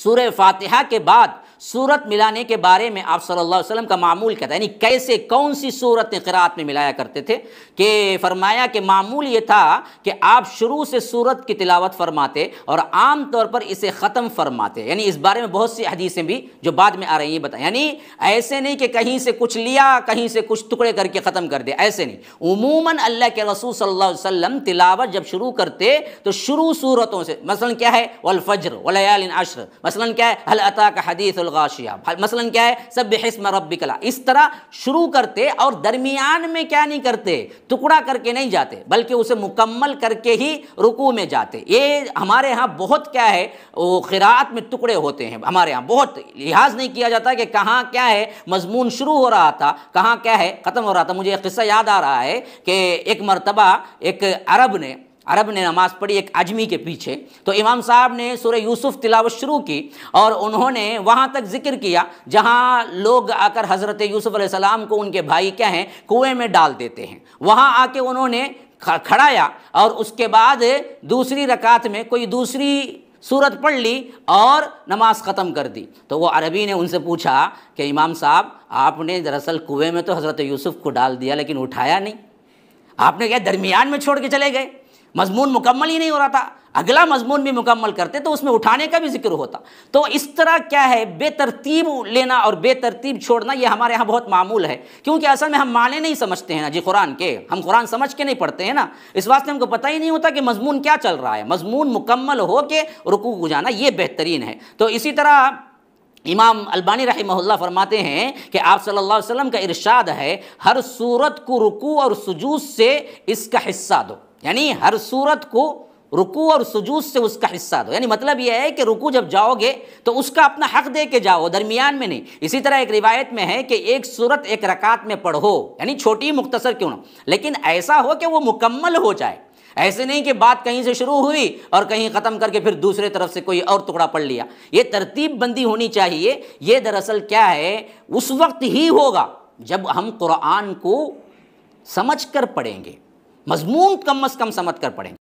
سورہ فاتحہ کے بعد سورت ملانے کے بارے میں آپ صلی اللہ علیہ وسلم کا معمول کیا تھا، یعنی کیسے کون سی سورتیں قراءت میں ملایا کرتے تھے، کہ فرمایا کہ معمول یہ تھا کہ آپ شروع سے سورت کی تلاوت فرماتے اور عام طور پر اسے ختم فرماتے، یعنی اس بارے میں بہت سی حدیثیں بھی جو بعد میں آ رہی ہیں بتائیں، یعنی ایسے نہیں کہ کہیں سے کچھ لیا کہیں سے کچھ ٹکڑے کر کے ختم کر دیا، ایسے نہیں، عموماً اللہ کے رسول صلی اللہ علیہ وسلم تلاوت جب شروع کرتے تو شروع سورتوں سے، مثلا کیا ہے والفجر ولیال عشر، مثلا کیا ہے هل اتاک حدیث الغاشیہ، مثلا کیا ہے سبح اسم ربک الاعلی، اس طرح شروع کرتے اور درمیان میں کیا نہیں کرتے، ٹکڑا کر کے نہیں جاتے بلکہ اسے مکمل کر کے ہی رکوع میں جاتے۔ یہ ہمارے ہاں بہت کیا ہے وہ قراءت میں ٹکڑے ہوتے ہیں، ہمارے ہاں بہت لحاظ نہیں کیا جاتا کہ کہاں کیا ہے مضمون شروع ہو رہا تھا کہاں کیا ہے ختم ہو رہا تھا۔ مجھے ایک قصہ یاد آ رہا ہے کہ ایک مرتبہ ایک عرب نے نماز پڑھی ایک عجمی کے پیچھے، تو امام صاحب نے سورہ یوسف تلاوت شروع کی اور انہوں نے وہاں تک ذکر کیا جہاں لوگ آ کر حضرت یوسف علیہ السلام کو ان کے بھائی کیا ہیں کنویں میں ڈال دیتے ہیں، وہاں آ کے انہوں نے کھڑایا اور اس کے بعد دوسری رکعت میں کوئی دوسری سورت پڑھ لی اور نماز ختم کر دی۔ تو وہ عربی نے ان سے پوچھا کہ امام صاحب آپ نے دراصل کنویں میں تو حضرت یوسف کو ڈال دیا لیکن اٹھایا نہیں، آپ نے کیا درمیان میں چھوڑ کے چلے گئے، مضمون مکمل ہی نہیں ہو رہا تھا، اگلا مضمون بھی مکمل کرتے تو اس میں اٹھانے کا بھی ذکر ہوتا۔ تو اس طرح کیا ہے بے ترتیب لینا اور بے ترتیب چھوڑنا یہ ہمارے ہاں بہت معمول ہے، کیونکہ اصل میں ہم معنی نہیں سمجھتے ہیں نا جی قرآن کے، ہم قرآن سمجھ کے نہیں پڑھتے ہیں نا، اس واسطے ہم کو پتہ ہی نہیں ہوتا کہ مضمون کیا چل رہا ہے، مضمون مکمل ہو کے رکوع کو جانا یہ بہترین ہے۔ تو اسی طرح امام البانی رحمہ اللہ فرماتے ہیں کہ آپ صلی اللہ علیہ وسلم کا ارشاد ہے ہر سورت کو رکوع اور سجود سے اس کا حصہ دو، یعنی ہر سورت کو رکوع اور سجود سے اس کا حصہ دو، یعنی مطلب یہ ہے کہ رکوع جب جاؤ گے تو اس کا اپنا حق دے کے جاؤ، درمیان میں نہیں۔ اسی طرح ایک روایت میں ہے کہ ایک سورت ایک رکعت میں پڑھو، یعنی چھوٹی مختصر کیوں نہ، لیکن ایسا ہو کہ وہ مکمل ہو جائے، ایسے نہیں کہ بات کہیں سے شروع ہوئی اور کہیں ختم کر کے پھر دوسرے طرف سے کوئی اور ٹکڑا پڑھ لیا۔ یہ ترتیب بندی ہونی چاہیے۔ یہ دراصل کیا ہے اس وقت ہی ہوگا جب ہم قرآن کو سمجھ کر پڑھیں گے، مضمون کم از کم سمجھ کر پڑھیں گے۔